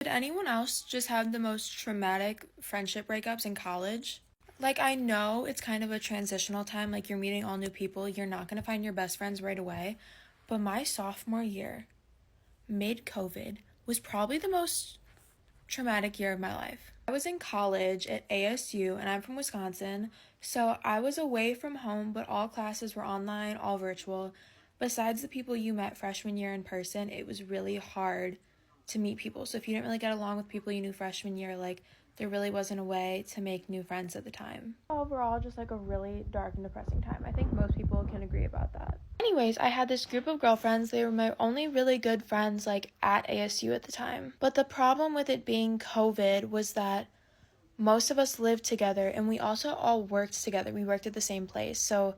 Did anyone else just have the most traumatic friendship breakups in college? Like, I know it's kind of a transitional time, like, you're meeting all new people, you're not gonna find your best friends right away, but my sophomore year, mid-COVID, was probably the most traumatic year of my life. I was in college at ASU, and I'm from Wisconsin, so I was away from home, but all classes were online, all virtual. Besides the people you met freshman year in person, it was really hard to meet people. So if you didn't really get along with people you knew freshman year, like, there really wasn't a way to make new friends at the time. Overall, just like a really dark and depressing time. I think most people can agree about that. Anyways, I had this group of girlfriends. They were my only really good friends, like, at ASU at the time. But the problem with it being COVID was that most of us lived together and we also all worked together. We worked at the same place. So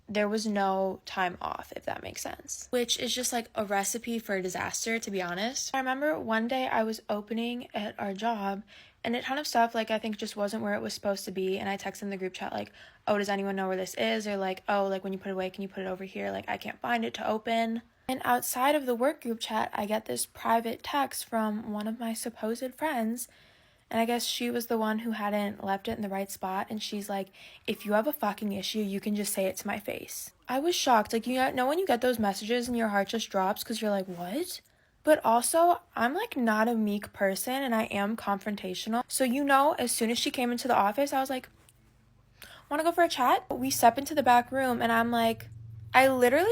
there was no time off, if that makes sense. Which is just like a recipe for a disaster, to be honest. I remember one day I was opening at our job and a ton of stuff, like, I think just wasn't where it was supposed to be. And I texted in the group chat, like, oh, does anyone know where this is? Or like, oh, like, when you put it away, can you put it over here? Like, I can't find it to open. And outside of the work group chat, I get this private text from one of my supposed friends. And I guess she was the one who hadn't left it in the right spot. And she's like, if you have a fucking issue, you can just say it to my face. I was shocked. Like, you know when you get those messages and your heart just drops because you're like, what? But also, I'm like not a meek person and I am confrontational. So, as soon as she came into the office, I was like, want to go for a chat? We step into the back room and I'm like, I literally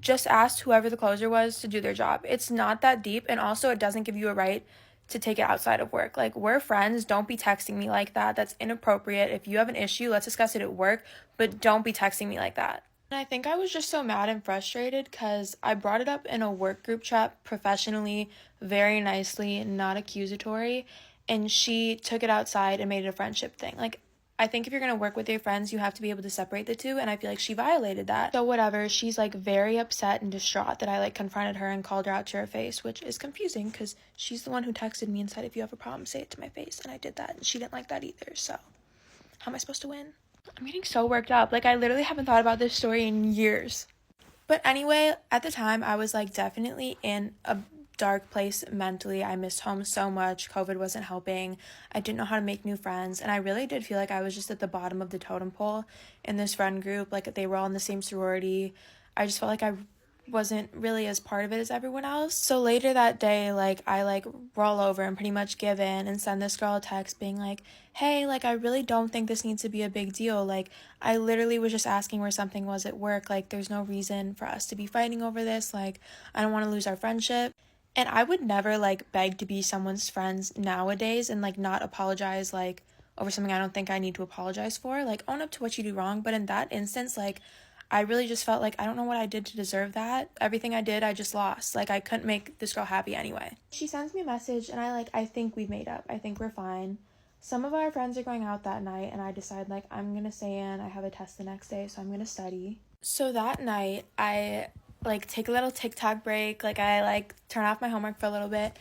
just asked whoever the closer was to do their job. It's not that deep. And also, it doesn't give you a right to take it outside of work. Like, we're friends. Don't be texting me like that. That's inappropriate. If you have an issue, let's discuss it at work, but don't be texting me like that. And I think I was just so mad and frustrated because I brought it up in a work group chat professionally, very nicely, not accusatory, and she took it outside and made it a friendship thing. Like, I think if you're going to work with your friends, you have to be able to separate the two, and I feel like she violated that. So whatever, she's like very upset and distraught that I like confronted her and called her out to her face, which is confusing because she's the one who texted me and said, if you have a problem, say it to my face, and I did that, and she didn't like that either, so how am I supposed to win? I'm getting so worked up. Like, I literally haven't thought about this story in years. But anyway, at the time, I was like definitely in a dark place mentally. I missed home so much. COVID wasn't helping. I didn't know how to make new friends. And I really did feel like I was just at the bottom of the totem pole in this friend group. Like, they were all in the same sorority. I just felt like I wasn't really as part of it as everyone else. So later that day, like, I like roll over and pretty much give in and send this girl a text being like, hey, like, I really don't think this needs to be a big deal. Like, I literally was just asking where something was at work. Like, there's no reason for us to be fighting over this. Like, I don't want to lose our friendship. And I would never like beg to be someone's friends nowadays and like not apologize like over something I don't think I need to apologize for. Like, own up to what you do wrong. But in that instance, like, I really just felt like I don't know what I did to deserve that. Everything I did, I just lost. Like, I couldn't make this girl happy anyway. She sends me a message and I think we've made up. I think we're fine. Some of our friends are going out that night and I decide like I'm going to stay in. I have a test the next day, so I'm going to study. So that night, I like take a little TikTok break. Like, I like turn off my homework for a little bit.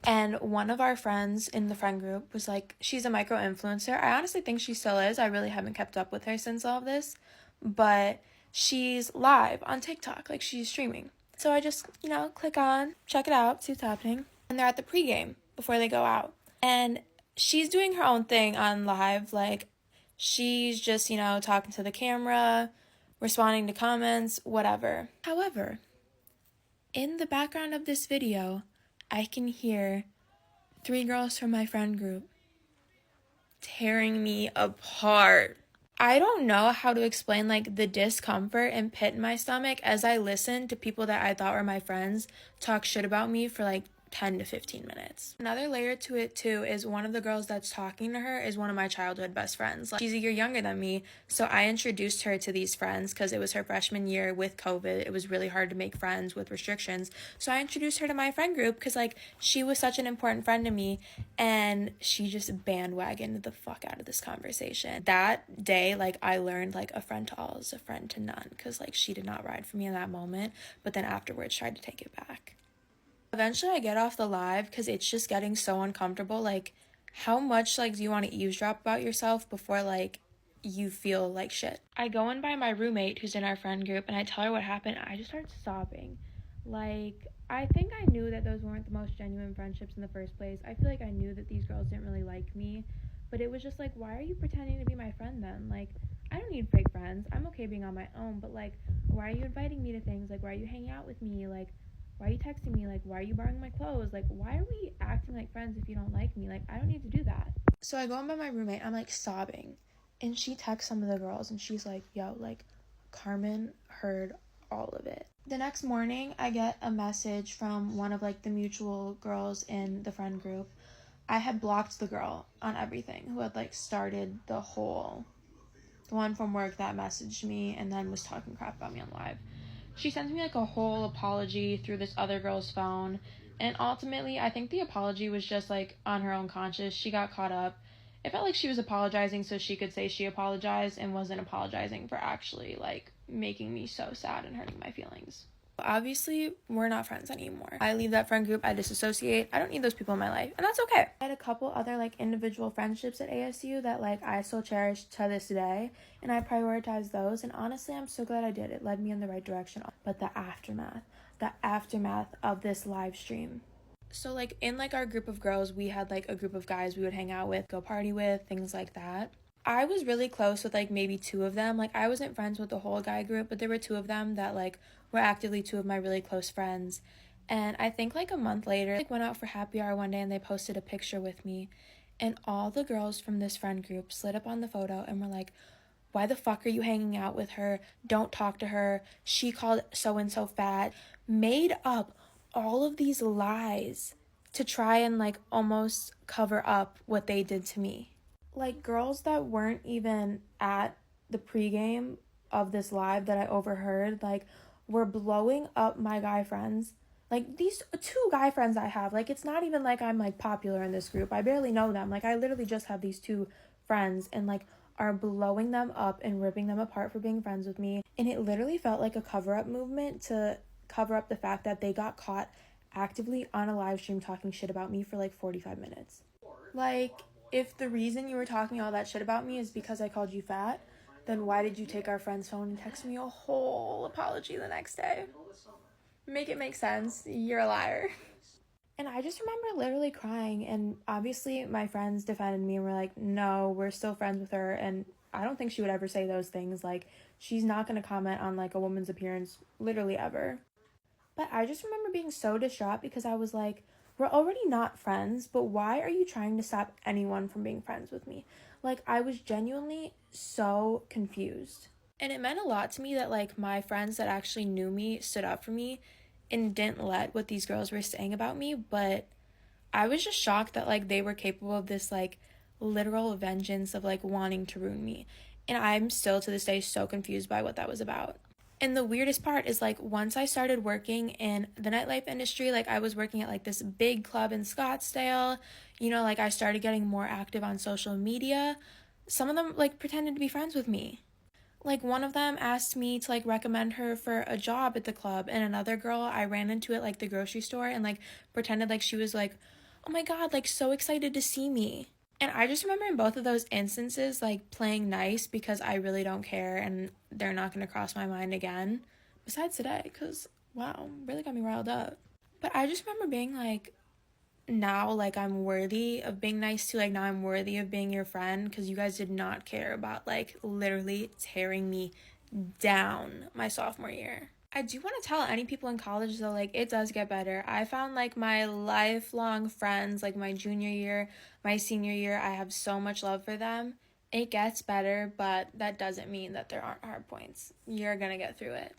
And one of our friends in the friend group was like, she's a micro influencer. I honestly think she still is. I really haven't kept up with her since all of this. But she's live on TikTok. Like, she's streaming. So I just, click on, check it out, see what's happening. And they're at the pregame before they go out. And she's doing her own thing on live. Like, she's just, talking to the camera, responding to comments, whatever. However, in the background of this video, I can hear 3 girls from my friend group tearing me apart. I don't know how to explain like the discomfort and pit in my stomach as I listened to people that I thought were my friends talk shit about me for like 10 to 15 minutes. Another layer to it too is one of the girls that's talking to her is one of my childhood best friends. Like, she's a year younger than me, so I introduced her to these friends because it was her freshman year with COVID. It was really hard to make friends with restrictions, so I introduced her to my friend group because like she was such an important friend to me, and she just bandwagoned the fuck out of this conversation. That day, like, I learned like a friend to all is a friend to none because like she did not ride for me in that moment, but then afterwards tried to take it back. Eventually I get off the live because it's just getting so uncomfortable. Like, how much like do you want to eavesdrop about yourself before like you feel like shit? I go in by my roommate who's in our friend group and I tell her what happened. I just start sobbing. Like, I think I knew that those weren't the most genuine friendships in the first place. I feel like I knew that these girls didn't really like me, but it was just like, why are you pretending to be my friend then? Like, I don't need fake friends. I'm okay being on my own, but like, why are you inviting me to things? Like, why are you hanging out with me? Like, why are you texting me? Like, why are you borrowing my clothes? Like, why are we acting like friends if you don't like me? Like, I don't need to do that. So I go in by my roommate, I'm like sobbing, and she texts some of the girls, and she's like, yo, like, Carmen heard all of it. The next morning, I get a message from one of like the mutual girls in the friend group. I had blocked the girl on everything who had like started the one from work that messaged me and then was talking crap about me on live. She sends me like a whole apology through this other girl's phone, and ultimately I think the apology was just like on her own conscience. She got caught up. It felt like she was apologizing so she could say she apologized and wasn't apologizing for actually like making me so sad and hurting my feelings. Obviously, we're not friends anymore. I leave that friend group, I disassociate. I don't need those people in my life, and that's okay. I had a couple other like individual friendships at ASU that like I still cherish to this day, and I prioritize those, and honestly, I'm so glad I did. It led me in the right direction. But the aftermath of this live stream. So like in like our group of girls, we had like a group of guys we would hang out with, go party with, things like that. I was really close with like maybe two of them. Like I wasn't friends with the whole guy group, but there were two of them that like were actively two of my really close friends. And I think like a month later, like went out for happy hour one day and they posted a picture with me. And all the girls from this friend group slid up on the photo and were like, why the fuck are you hanging out with her? Don't talk to her. She called so and so fat. Made up all of these lies to try and like almost cover up what they did to me. Like girls that weren't even at the pregame of this live that I overheard, like were blowing up my guy friends. Like these two guy friends I have, like it's not even like I'm like popular in this group. I barely know them. Like I literally just have these two friends and like are blowing them up and ripping them apart for being friends with me. And it literally felt like a cover up movement to cover up the fact that they got caught actively on a live stream talking shit about me for like 45 minutes. Like, if the reason you were talking all that shit about me is because I called you fat, then why did you take our friend's phone and text me a whole apology the next day? Make it make sense. You're a liar. And I just remember literally crying, and obviously my friends defended me and were like, no, we're still friends with her, and I don't think she would ever say those things. Like, she's not going to comment on like a woman's appearance literally ever. But I just remember being so distraught because I was like, we're already not friends, but why are you trying to stop anyone from being friends with me? Like, I was genuinely so confused. And it meant a lot to me that, like, my friends that actually knew me stood up for me and didn't let what these girls were saying about me. But I was just shocked that, like, they were capable of this, like, literal vengeance of, like, wanting to ruin me. And I'm still to this day so confused by what that was about. And the weirdest part is like once I started working in the nightlife industry, like I was working at like this big club in Scottsdale, you know, like I started getting more active on social media. Some of them like pretended to be friends with me. Like one of them asked me to like recommend her for a job at the club, and another girl I ran into at like the grocery store and like pretended like she was like, "Oh my god, like so excited to see me." And I just remember in both of those instances, like playing nice because I really don't care and they're not going to cross my mind again. Besides today, because wow, really got me riled up. But I just remember being like, now, like, I'm worthy of being nice to, like, now I'm worthy of being your friend because you guys did not care about, like, literally tearing me down my sophomore year. I do want to tell any people in college though, like it does get better. I found like my lifelong friends, like my junior year, my senior year, I have so much love for them. It gets better, but that doesn't mean that there aren't hard points. You're gonna get through it.